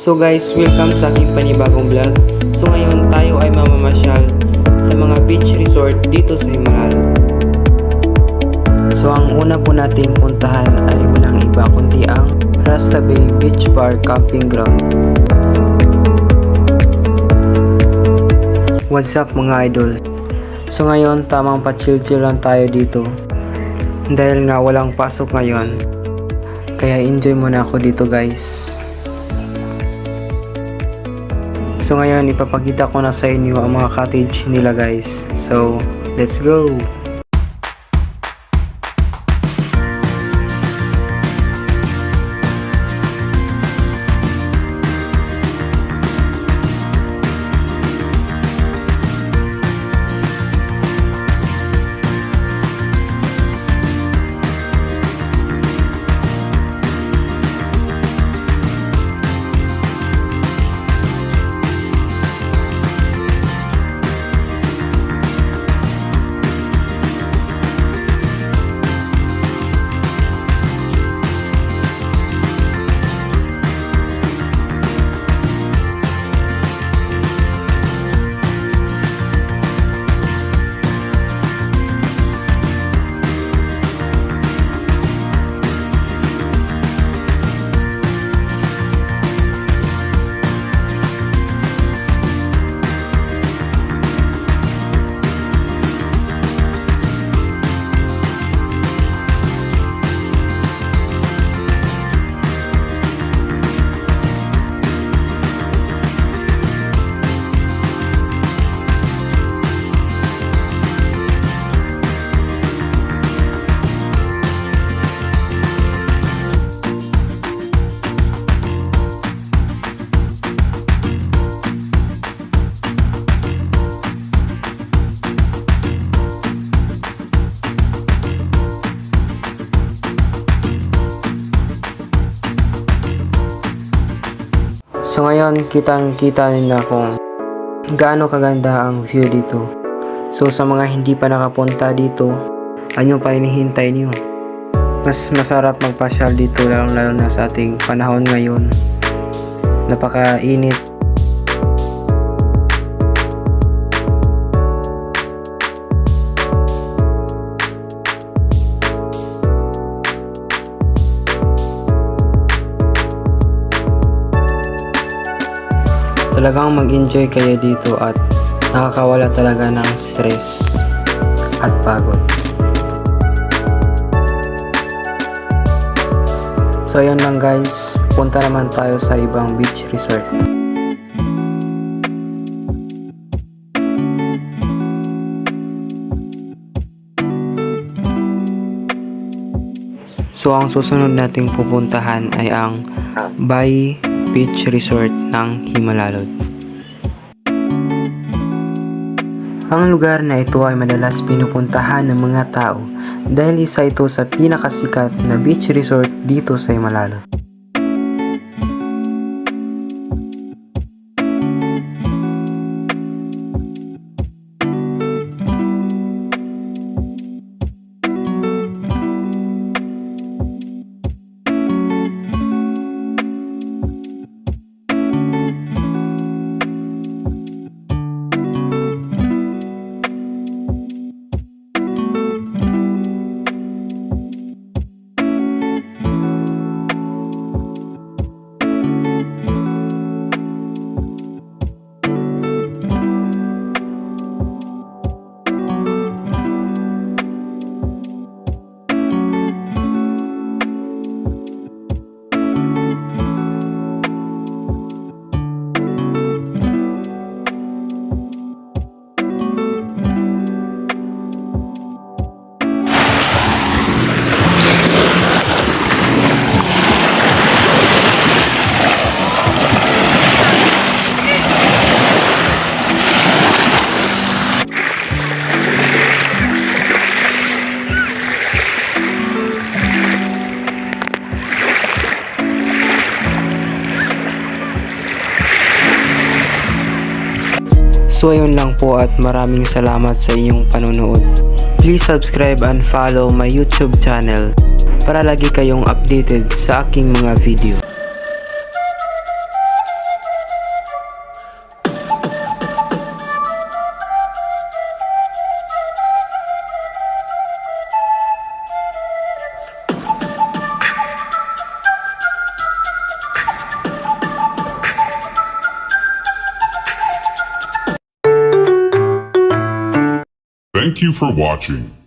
So guys, welcome sa aking panibagong vlog. So ngayon tayo ay mamamasyal sa mga beach resort dito sa Himalaya. So ang una po nating puntahan ay walang iba kundi ang Rasta Bay Beach Park Camping Ground. What's up mga idol? So ngayon tamang pa-chill-chill lang tayo dito. Dahil nga walang pasok ngayon. Kaya enjoy muna ako dito guys. So ngayon ipapakita ko na sa inyo ang mga cottage nila guys. So let's go! So ngayon kitang-kita nila kung gaano kaganda ang view dito. So sa mga hindi pa nakapunta dito, ano pa hinihintay niyo? Mas masarap magpasyal dito lalo na sa ating panahon ngayon. Napaka-init. Talagang mag-enjoy kayo dito at nakakawala talaga ng stress at pagod. So ayun lang guys, punta naman tayo sa ibang beach resort. So ang susunod nating pupuntahan ay ang Bai Beach Resort ng Himalalod. Ang lugar na ito ay madalas pinupuntahan ng mga tao dahil isa ito sa pinakasikat na beach resort dito sa Himalalod. So ayun lang po at maraming salamat sa inyong panonood. Please subscribe and follow my YouTube channel para lagi kayong updated sa aking mga video. Thank you for watching.